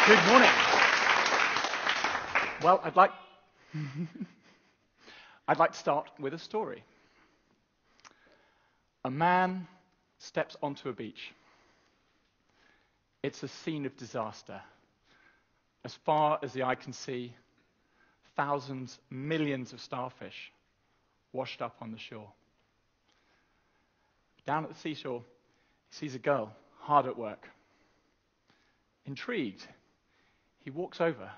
Good morning. Well, I'd like to start with a story. A man steps onto a beach. It's a scene of disaster. As far as the eye can see, thousands, millions of starfish washed up on the shore. Down at the seashore, he sees a girl hard at work. Intrigued, he walks over.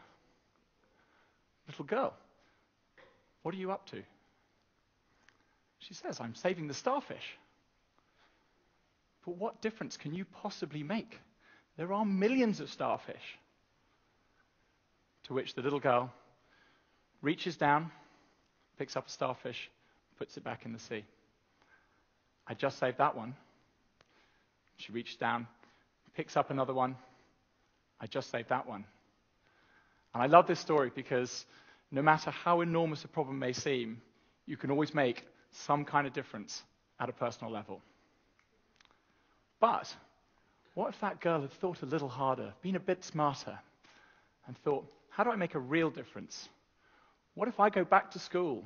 Little girl, what are you up to? She says, I'm saving the starfish. But what difference can you possibly make? There are millions of starfish. To which the little girl reaches down, picks up a starfish, puts it back in the sea. I just saved that one. She reaches down, picks up another one. I just saved that one. And I love this story because no matter how enormous a problem may seem, you can always make some kind of difference at a personal level. But what if that girl had thought a little harder, been a bit smarter, and thought, how do I make a real difference? What if I go back to school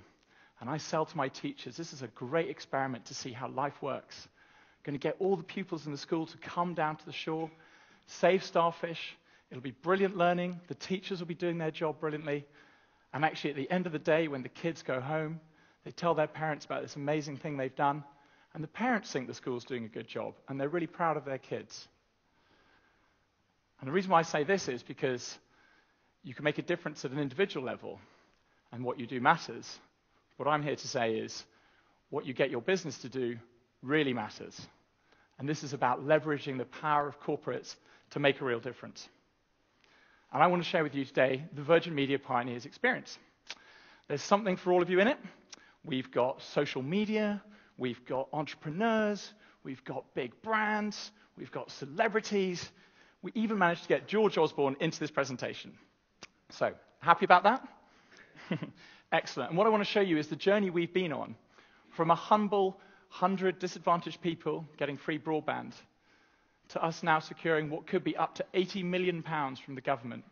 and I sell to my teachers, this is a great experiment to see how life works. I'm going to get all the pupils in the school to come down to the shore, save starfish. It'll be brilliant learning. The teachers will be doing their job brilliantly. And actually, at the end of the day, when the kids go home, they tell their parents about this amazing thing they've done. And the parents think the school's doing a good job, and they're really proud of their kids. And the reason why I say this is because you can make a difference at an individual level, and what you do matters. What I'm here to say is what you get your business to do really matters. And this is about leveraging the power of corporates to make a real difference. And I want to share with you today the Virgin Media Pioneers experience. There's something for all of you in it. We've got social media, we've got entrepreneurs, we've got big brands, we've got celebrities. We even managed to get George Osborne into this presentation. So, happy about that? Excellent. And what I want to show you is the journey we've been on from a humble 100 disadvantaged people getting free broadband to us now securing what could be up to £80 million from the government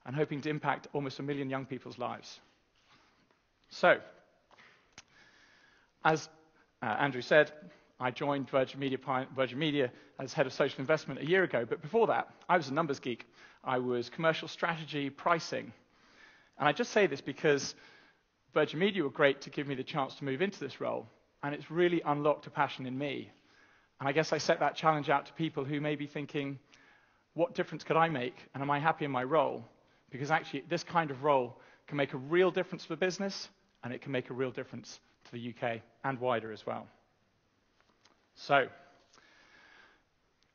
and hoping to impact almost 1 million young people's lives. So, as Andrew said, I joined Virgin Media as head of social investment a year ago, but before that, I was a numbers geek. I was commercial strategy, pricing. And I just say this because Virgin Media were great to give me the chance to move into this role, and it's really unlocked a passion in me. And I guess I set that challenge out to people who may be thinking, what difference could I make, and am I happy in my role? Because actually, this kind of role can make a real difference for business, and it can make a real difference to the UK and wider as well. So,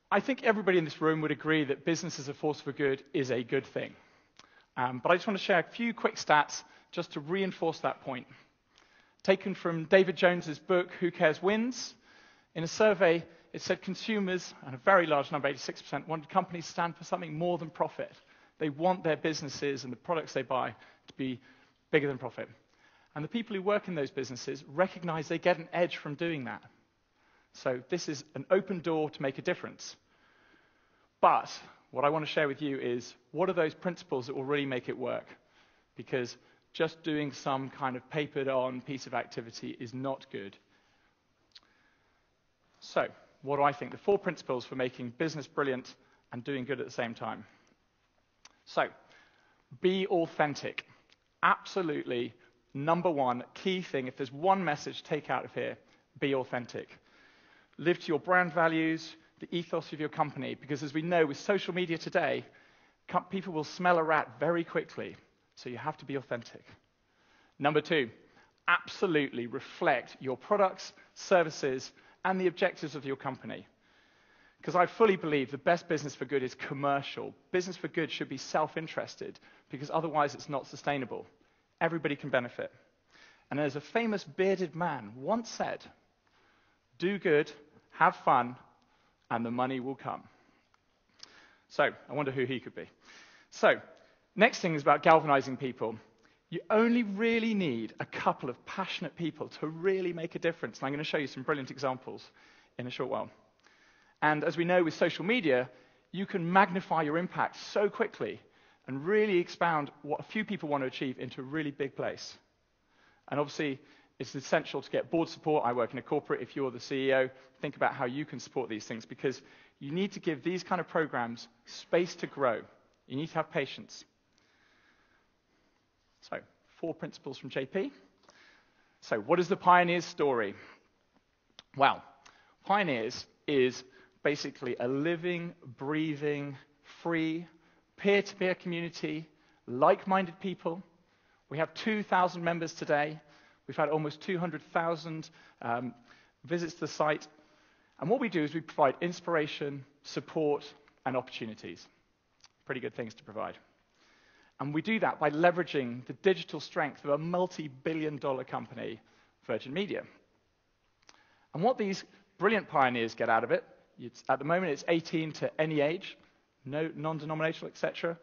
I think everybody in this room would agree that business as a force for good is a good thing. But I just want to share a few quick stats just to reinforce that point. Taken from David Jones's book, Who Cares Wins. In a survey, it said consumers, and a very large number, 86%, wanted companies to stand for something more than profit. They want their businesses and the products they buy to be bigger than profit. And the people who work in those businesses recognize they get an edge from doing that. So this is an open door to make a difference. But what I want to share with you is, what are those principles that will really make it work? Because just doing some kind of papered-on piece of activity is not good. So, what do I think? The 4 principles for making business brilliant and doing good at the same time. So, be authentic. Absolutely, number one, key thing, if there's one message to take out of here, be authentic. Live to your brand values, the ethos of your company, because as we know with social media today, people will smell a rat very quickly, so you have to be authentic. Number 2, absolutely reflect your products, services, and the objectives of your company. Because I fully believe the best business for good is commercial. Business for good should be self-interested, because otherwise it's not sustainable. Everybody can benefit. And as a famous bearded man once said, do good, have fun, and the money will come. So, I wonder who he could be. So, next thing is about galvanizing people. You only really need a couple of passionate people to really make a difference. And I'm going to show you some brilliant examples in a short while. And as we know with social media, you can magnify your impact so quickly and really expound what a few people want to achieve into a really big place. And obviously, it's essential to get board support. I work in a corporate. If you're the CEO, think about how you can support these things, because you need to give these kind of programs space to grow. You need to have patience. So, 4 principles from JP. So, what is the Pioneers story? Well, Pioneers is basically a living, breathing, free, peer-to-peer community, like-minded people. We have 2,000 members today. We've had almost 200,000 visits to the site. And what we do is we provide inspiration, support, and opportunities. Pretty good things to provide. And we do that by leveraging the digital strength of a multi-billion-dollar company, Virgin Media. And what these brilliant pioneers get out of it, at the moment it's 18 to any age, no non-denominational, etc.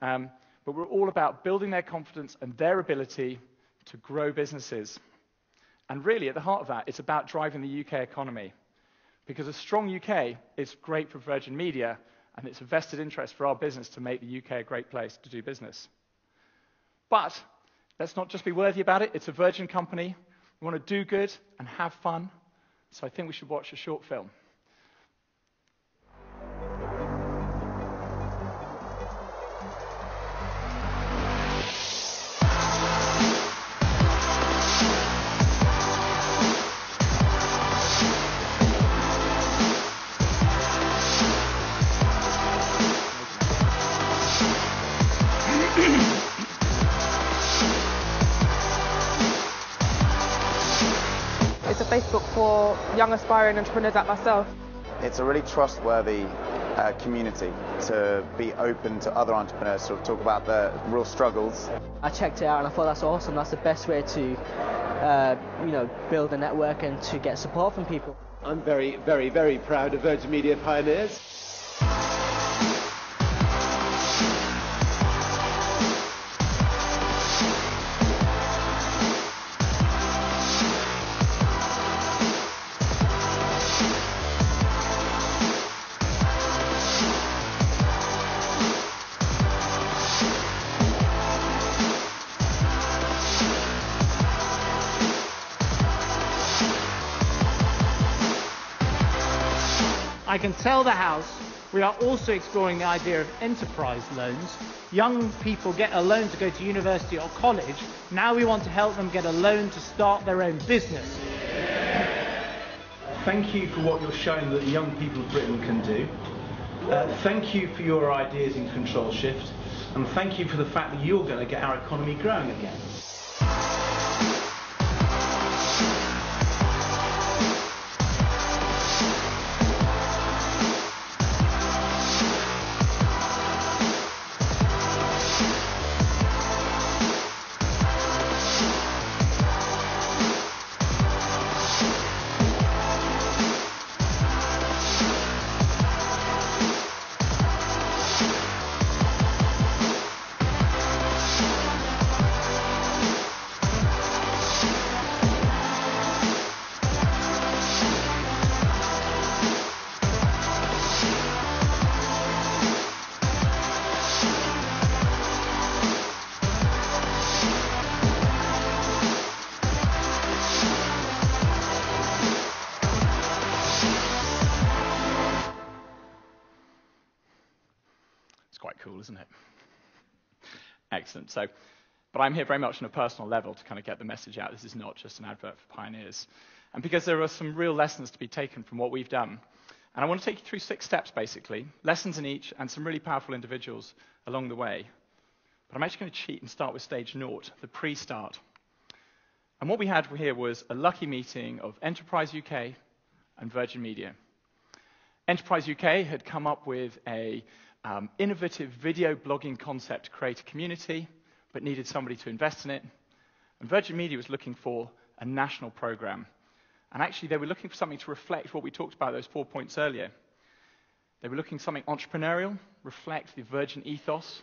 But we're all about building their confidence and their ability to grow businesses. And really, at the heart of that, it's about driving the UK economy. Because a strong UK is great for Virgin Media, and it's a vested interest for our business to make the UK a great place to do business. But let's not just be worthy about it. It's a Virgin company. We want to do good and have fun. So I think we should watch a short film. It's a Facebook for young aspiring entrepreneurs like myself. It's a really trustworthy community to be open to other entrepreneurs, to talk about the real struggles. I checked it out and I thought that's awesome. That's the best way to, build a network and to get support from people. I'm very, very, very proud of Virgin Media Pioneers. I can tell the House we are also exploring the idea of enterprise loans. Young people get a loan to go to university or college. Now we want to help them get a loan to start their own business. Thank you for what you're showing that the young people of Britain can do. Thank you for your ideas in Control Shift. And thank you for the fact that you're going to get our economy growing again. Quite cool, isn't it? Excellent. But I'm here very much on a personal level to kind of get the message out. This is not just an advert for Pioneers. And because there are some real lessons to be taken from what we've done. And I want to take you through 6 steps, basically, lessons in each, and some really powerful individuals along the way. But I'm actually going to cheat and start with stage 0, the pre-start. And what we had here was a lucky meeting of Enterprise UK and Virgin Media. Enterprise UK had come up with a innovative video blogging concept to create a community, but needed somebody to invest in it. And Virgin Media was looking for a national program. And actually, they were looking for something to reflect what we talked about, those 4 points earlier. They were looking for something entrepreneurial, reflect the Virgin ethos.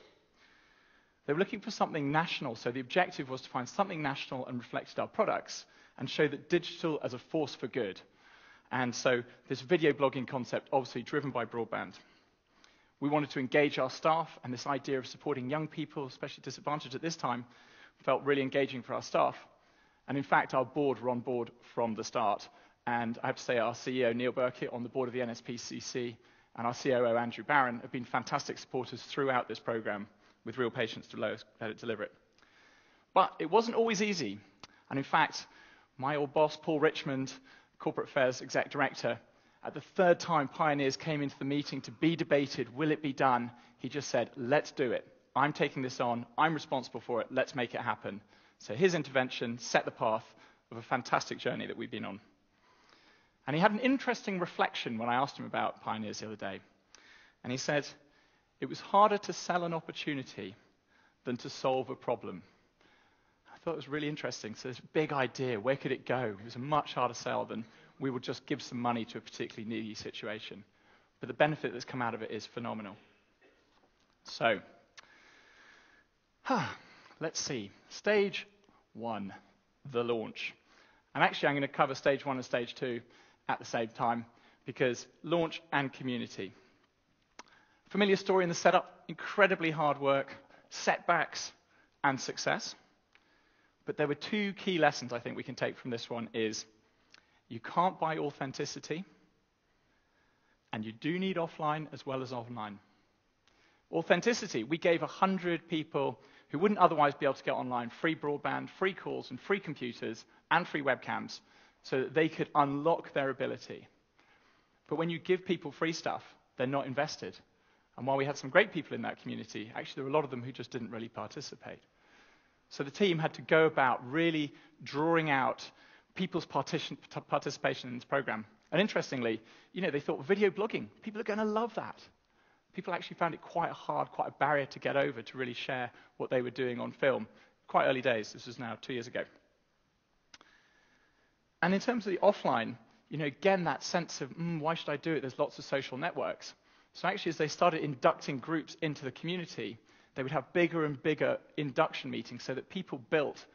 They were looking for something national, so the objective was to find something national and reflected our products, and show that digital as a force for good. And so this video blogging concept, obviously driven by broadband. We wanted to engage our staff, and this idea of supporting young people, especially disadvantaged at this time, felt really engaging for our staff. And in fact, our board were on board from the start. And I have to say, our CEO, Neil Burkitt, on the board of the NSPCC, and our COO, Andrew Barron, have been fantastic supporters throughout this program, with real patience to let it deliver it. But it wasn't always easy. And in fact, my old boss, Paul Richmond, Corporate Affairs Exec Director, at the third time Pioneers came into the meeting to be debated, will it be done, he just said, let's do it. I'm taking this on. I'm responsible for it. Let's make it happen. So his intervention set the path of a fantastic journey that we've been on. And he had an interesting reflection when I asked him about Pioneers the other day. And he said, it was harder to sell an opportunity than to solve a problem. I thought it was really interesting. So this big idea, where could it go? It was a much harder sell than we would just give some money to a particularly needy situation. But the benefit that's come out of it is phenomenal. So, let's see. Stage 1, the launch. And actually, I'm going to cover stage 1 and stage 2 at the same time, because launch and community. Familiar story in the setup, incredibly hard work, setbacks, and success. But there were 2 key lessons I think we can take from this one is you can't buy authenticity, and you do need offline as well as online. Authenticity, we gave 100 people who wouldn't otherwise be able to get online free broadband, free calls, and free computers, and free webcams, so that they could unlock their ability. But when you give people free stuff, they're not invested. And while we had some great people in that community, actually there were a lot of them who just didn't really participate. So the team had to go about really drawing out people's participation in this program. And interestingly, they thought video blogging, people are going to love that. People actually found it quite a barrier to get over to really share what they were doing on film. Quite early days, this was now 2 years ago. And in terms of the offline, again, that sense of, why should I do it? There's lots of social networks. So actually, as they started inducting groups into the community, they would have bigger and bigger induction meetings so that people built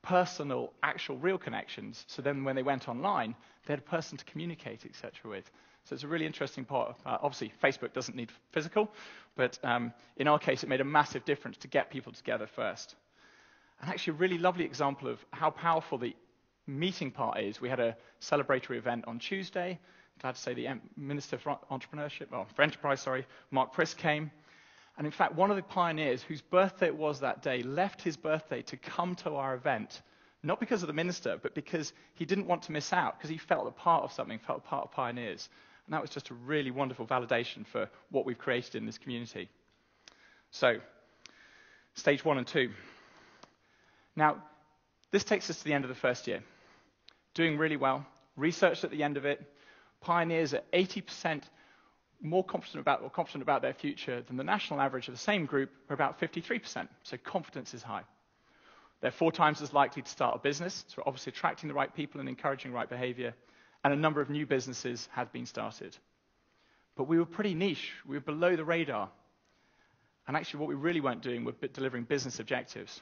personal, actual, real connections. So then when they went online, they had a person to communicate, etc. with. So it's a really interesting part. Obviously, Facebook doesn't need physical, but in our case, it made a massive difference to get people together first. And actually, a really lovely example of how powerful the meeting part is. We had a celebratory event on Tuesday. Glad to say the Minister for Enterprise, Mark Prisk came. And in fact, one of the pioneers whose birthday it was that day left his birthday to come to our event, not because of the minister, but because he didn't want to miss out, because he felt a part of something, felt a part of Pioneers. And that was just a really wonderful validation for what we've created in this community. So, stage 1 and 2. Now, this takes us to the end of the first year. Doing really well. Research at the end of it. Pioneers are 80% more confident about their future than the national average of the same group, are about 53%. So confidence is high. They're 4 times as likely to start a business, so we're obviously attracting the right people and encouraging right behavior, and a number of new businesses had been started. But we were pretty niche. We were below the radar. And actually what we really weren't doing was delivering business objectives.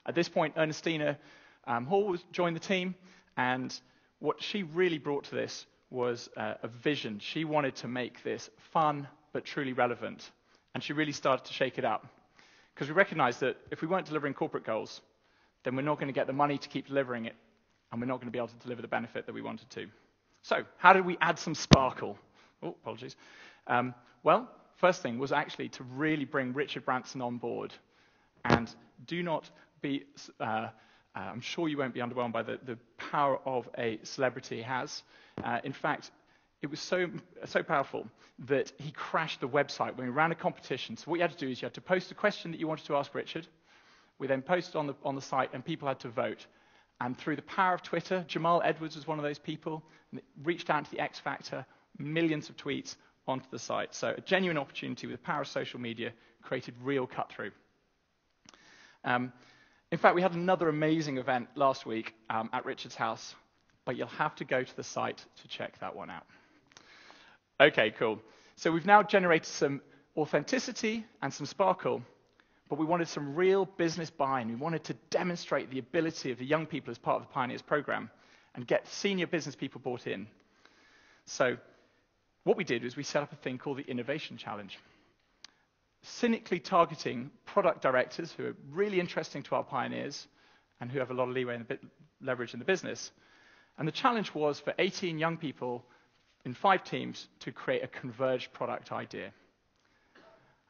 At this point, Ernestina Hall joined the team, and what she really brought to this was a vision. She wanted to make this fun but truly relevant, and she really started to shake it up. Because we recognized that if we weren't delivering corporate goals, then we're not going to get the money to keep delivering it, and we're not going to be able to deliver the benefit that we wanted to. So, how did we add some sparkle? Oh, apologies. Well, first thing was actually to really bring Richard Branson on board. And do not be, I'm sure you won't be underwhelmed by the power of a celebrity he has. In fact, it was so powerful that he crashed the website when we ran a competition. So what you had to do is you had to post a question that you wanted to ask Richard. We then posted on the site, and people had to vote. And through the power of Twitter, Jamal Edwards was one of those people, and it reached out to the X Factor, millions of tweets onto the site. So a genuine opportunity with the power of social media created real cut-through. In fact, we had another amazing event last week at Richard's house, but you'll have to go to the site to check that one out. Okay, cool. So we've now generated some authenticity and some sparkle, but we wanted some real business buy-in. We wanted to demonstrate the ability of the young people as part of the Pioneers program and get senior business people bought in. So what we did was we set up a thing called the Innovation Challenge, cynically targeting product directors who are really interesting to our pioneers and who have a lot of leeway and leverage in the business. And the challenge was for 18 young people in 5 teams to create a converged product idea.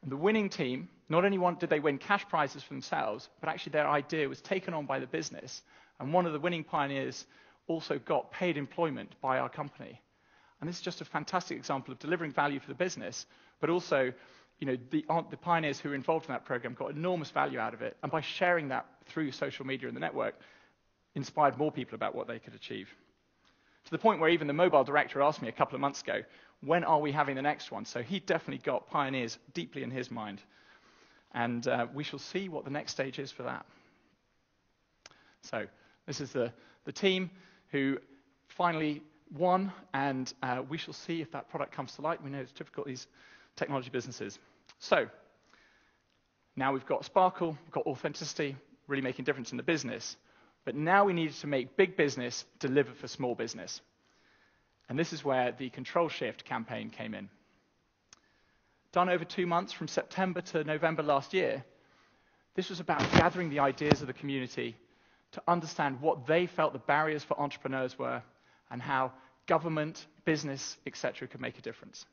And the winning team, not only did they win cash prizes for themselves, but actually their idea was taken on by the business. And one of the winning pioneers also got paid employment by our company. And this is just a fantastic example of delivering value for the business, but also, the pioneers who were involved in that program got enormous value out of it. And by sharing that through social media and the network, inspired more people about what they could achieve. To the point where even the mobile director asked me a couple of months ago, when are we having the next one? So he definitely got pioneers deeply in his mind. And we shall see what the next stage is for that. So this is the team who finally won, and we shall see if that product comes to light. We know it's difficult, these technology businesses. So now we've got sparkle, we've got authenticity, really making a difference in the business. But now we needed to make big business deliver for small business. And this is where the Control Shift campaign came in. Done over 2 months, from September to November last year, this was about gathering the ideas of the community to understand what they felt the barriers for entrepreneurs were and how government, business, etc. could make a difference.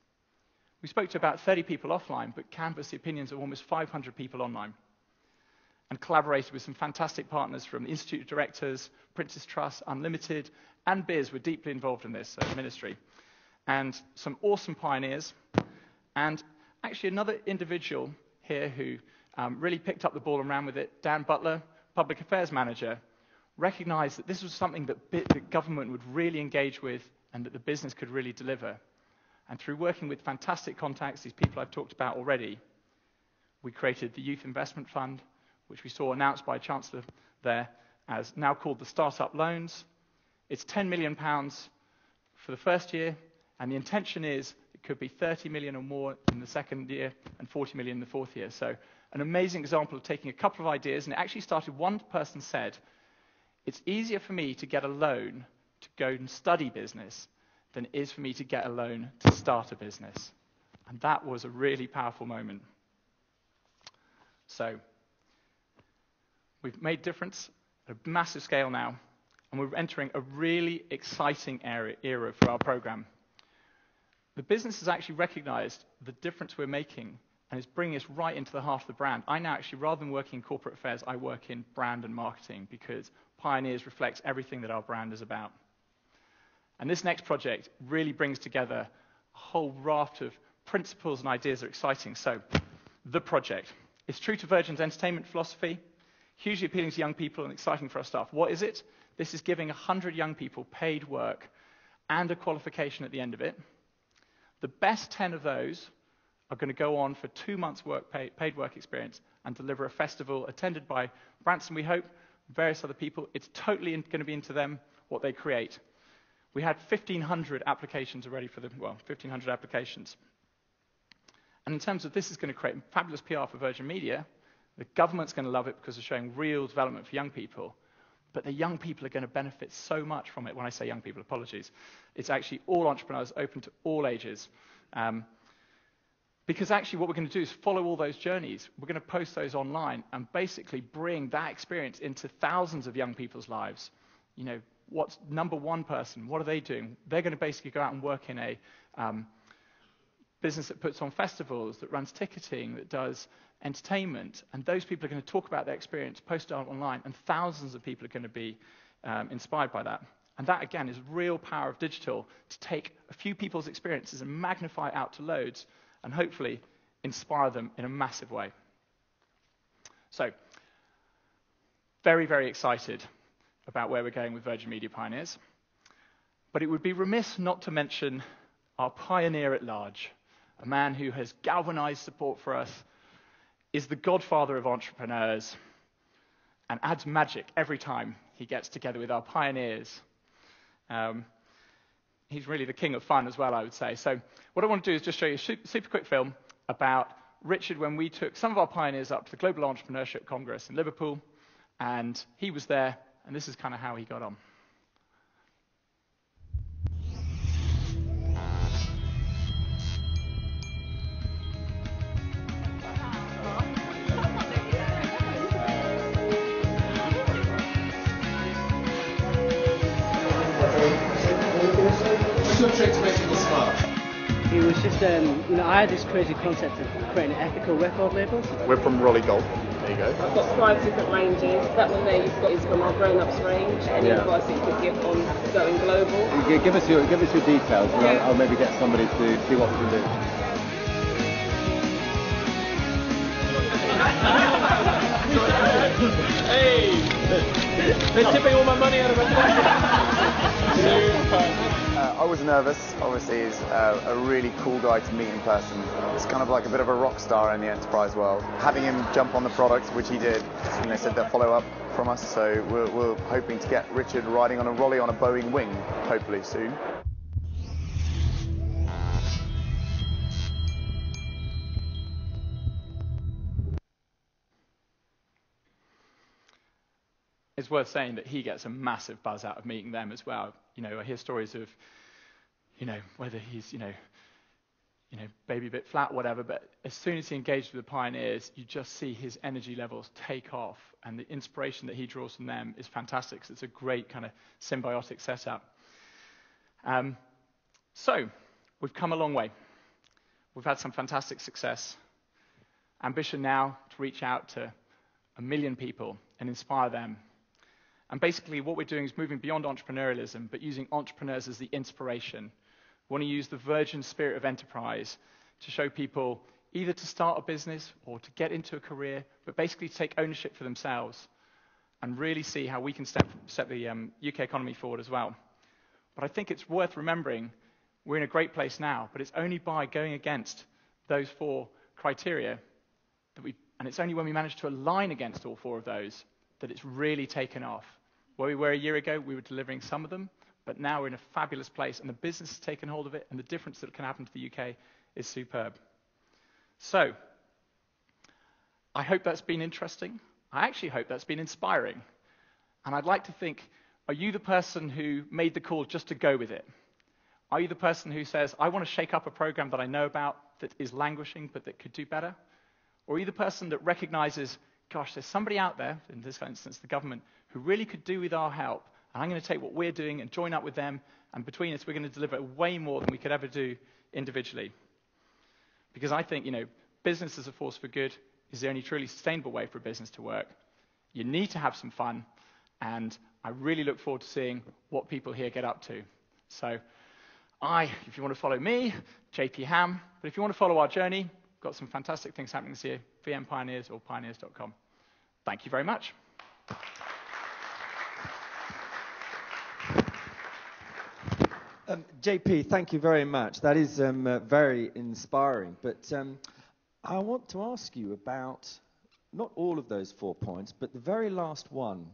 We spoke to about 30 people offline, but canvassed the opinions of almost 500 people online, and collaborated with some fantastic partners from the Institute of Directors, Prince's Trust, Unlimited, and Biz were deeply involved in this ministry. And some awesome pioneers, and actually another individual here who really picked up the ball and ran with it, Dan Butler, Public Affairs Manager, recognized that this was something that the government would really engage with and that the business could really deliver. And through working with fantastic contacts, these people I've talked about already, we created the Youth Investment Fund, which we saw announced by a Chancellor there as now called the Startup Loans. It's £10 million for the first year, and the intention is it could be 30 million or more in the second year and 40 million in the fourth year. So an amazing example of taking a couple of ideas, and it actually started, one person said, it's easier for me to get a loan to go and study business than it is for me to get a loan to start a business. And that was a really powerful moment. So we've made a difference at a massive scale now, and we're entering a really exciting era for our program. The business has actually recognized the difference we're making and is bringing us right into the heart of the brand. I now actually, rather than working in corporate affairs, I work in brand and marketing because Pioneers reflects everything that our brand is about. And this next project really brings together a whole raft of principles and ideas that are exciting. So, the project. It's true to Virgin's entertainment philosophy, hugely appealing to young people and exciting for our staff. What is it? This is giving 100 young people paid work and a qualification at the end of it. The best 10 of those are going to go on for 2 months' paid work experience and deliver a festival attended by Branson, we hope, various other people. It's totally going to be into them, what they create. We had 1,500 applications already for them, 1,500 applications. And in terms of this is going to create fabulous PR for Virgin Media, the government's going to love it because it's showing real development for young people. But the young people are going to benefit so much from it. When I say young people, apologies. It's actually all entrepreneurs, open to all ages. Because actually what we're going to do is follow all those journeys. We're going to post those online and basically bring that experience into thousands of young people's lives. You know, what's number one person? What are they doing? They're going to basically go out and work in a business that puts on festivals, that runs ticketing, that does entertainment. And those people are going to talk about their experience, post it online, and thousands of people are going to be inspired by that. And that, again, is real power of digital, to take a few people's experiences and magnify it out to loads and hopefully inspire them in a massive way. So, very, very excited about where we're going with Virgin Media Pioneers. But it would be remiss not to mention our pioneer at large, a man who has galvanized support for us, is the godfather of entrepreneurs, and adds magic every time he gets together with our pioneers. He's really the king of fun as well, I would say. So what I want to do is just show you a super quick film about Richard when we took some of our pioneers up to the Global Entrepreneurship Congress in Liverpool, and he was there, and this is kind of how he got on. What's your trick to make people smile? It was just, I had this crazy concept of creating an ethical record label. We're from Raleigh Golf. There you go. I've got 5 different ranges. That one there you've got is from our grown-ups range. Any advice that you could give on going global? Give us your details, and I'll maybe get somebody to see what we can do. Hey! They're tipping all my money out of my pocket. I was nervous. Obviously, he's a really cool guy to meet in person. It's kind of like a bit of a rock star in the enterprise world. Having him jump on the product, which he did, they said they'll follow up from us. So we're hoping to get Richard riding on a Raleigh on a Boeing wing, hopefully soon. It's worth saying that he gets a massive buzz out of meeting them as well. I hear stories of, whether he's, maybe a bit flat, whatever, but as soon as he engaged with the pioneers, you just see his energy levels take off, and the inspiration that he draws from them is fantastic. So it's a great kind of symbiotic setup. So we've come a long way. We've had some fantastic success. Ambition now to reach out to 1 million people and inspire them. And basically what we're doing is moving beyond entrepreneurialism, but using entrepreneurs as the inspiration. We want to use the virgin spirit of enterprise to show people either to start a business or to get into a career, but basically to take ownership for themselves and really see how we can set the UK economy forward as well. But I think it's worth remembering we're in a great place now, but it's only by going against those 4 criteria and it's only when we manage to align against all 4 of those that it's really taken off. Where we were a year ago, we were delivering some of them, but now we're in a fabulous place, and the business has taken hold of it, and the difference that can happen to the UK is superb. So, I hope that's been interesting. I actually hope that's been inspiring. And I'd like to think, are you the person who made the call just to go with it? Are you the person who says, I want to shake up a program that I know about that is languishing, but that could do better? Or are you the person that recognizes, gosh, there's somebody out there, in this instance the government, who really could do with our help, and I'm going to take what we're doing and join up with them, and between us we're going to deliver way more than we could ever do individually. Because I think, business as a force for good is the only truly sustainable way for a business to work. You need to have some fun, and I really look forward to seeing what people here get up to. So if you want to follow me, JP Ham, but if you want to follow our journey, we've got some fantastic things happening this year, VM Pioneers or pioneers.com. Thank you very much. JP, thank you very much. That is very inspiring. But I want to ask you about not all of those 4 points, but the very last one,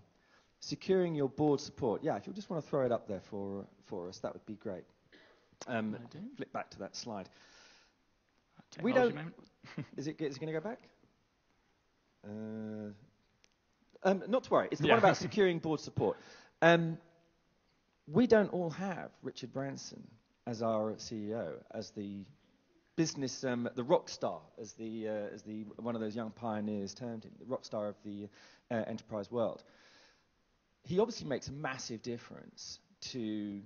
securing your board support. Yeah, if you just want to throw it up there for us, that would be great. Flip back to that slide. We don't. Is it going to go back? Not to worry. It's the one about securing board support. We don't all have Richard Branson as our CEO, as the business, the rock star, as the one of those young pioneers termed him, the rock star of the enterprise world. He obviously makes a massive difference to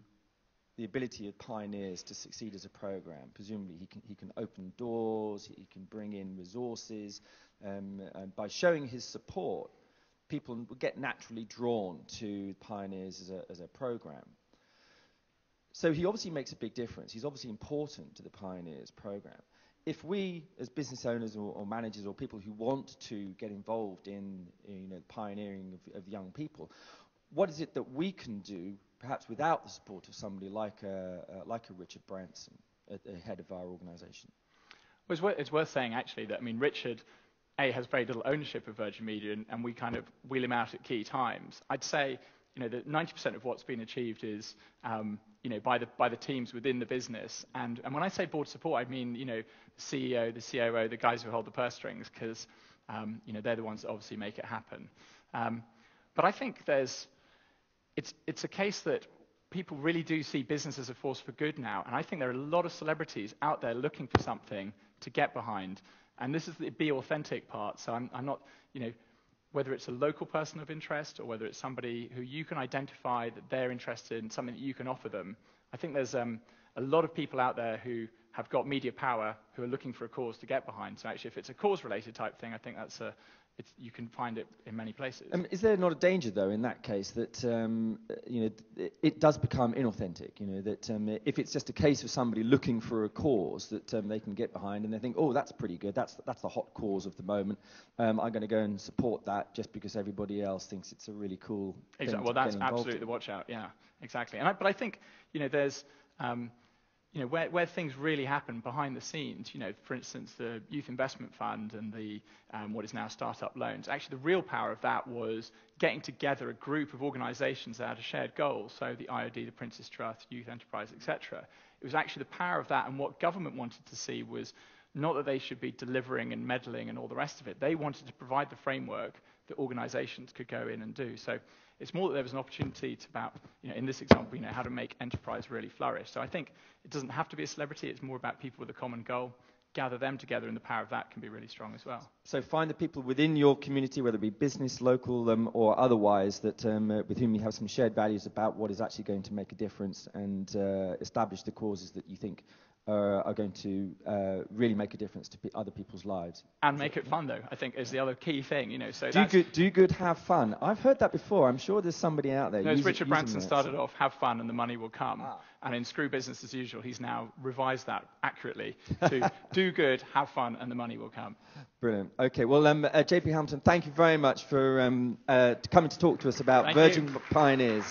the ability of pioneers to succeed as a program. Presumably, he can open doors, he can bring in resources, and by showing his support, people will get naturally drawn to pioneers as a program. So he obviously makes a big difference. He's obviously important to the pioneers program. If we, as business owners or managers or people who want to get involved in pioneering of young people, what is it that we can do, perhaps without the support of somebody like a Richard Branson at the head of our organisation? Well, it's worth saying actually that Richard has very little ownership of Virgin Media, and we kind of wheel him out at key times. I'd say that 90% of what's been achieved is by the teams within the business. And when I say board support, I mean the CEO, the COO, the guys who hold the purse strings, because they're the ones that obviously make it happen. But I think it's a case that people really do see business as a force for good now, and I think there are a lot of celebrities out there looking for something to get behind. And this is the be authentic part. So I'm not, whether it's a local person of interest or whether it's somebody who you can identify that they're interested in something that you can offer them. I think there's a a lot of people out there who have got media power who are looking for a cause to get behind. So actually, if it's a cause-related type thing, I think you can find it in many places. Is there not a danger, though, in that case that it does become inauthentic? That if it's just a case of somebody looking for a cause that they can get behind, and they think, oh, that's pretty good, that's the hot cause of the moment. I'm going to go and support that just because everybody else thinks it's a really cool thing. Exactly. Well, that's absolutely the watch out. Yeah, exactly. But I think there's. Where things really happen behind the scenes, for instance, the Youth Investment Fund and the what is now startup loans. Actually, the real power of that was getting together a group of organisations that had a shared goal. So the IOD, the Prince's Trust, Youth Enterprise, etc. It was actually the power of that, and what government wanted to see was not that they should be delivering and meddling and all the rest of it. They wanted to provide the framework that organisations could go in and do. So it's more that there was an opportunity in this example, how to make enterprise really flourish. So I think it doesn't have to be a celebrity. It's more about people with a common goal. Gather them together, and the power of that can be really strong as well. So find the people within your community, whether it be business, local, or otherwise, that with whom you have some shared values about what is actually going to make a difference, and establish the causes that you think are going to really make a difference to other people's lives. And make it fun, though, I think, is the other key thing. So do good, have fun. I've heard that before. I'm sure there's somebody out there. No, as Richard Branson started off, have fun and the money will come. And in Screw Business as Usual, he's now revised that accurately to do good, have fun, and the money will come. Brilliant. Okay, well, JP Hamilton, thank you very much for coming to talk to us about Virgin Pioneers.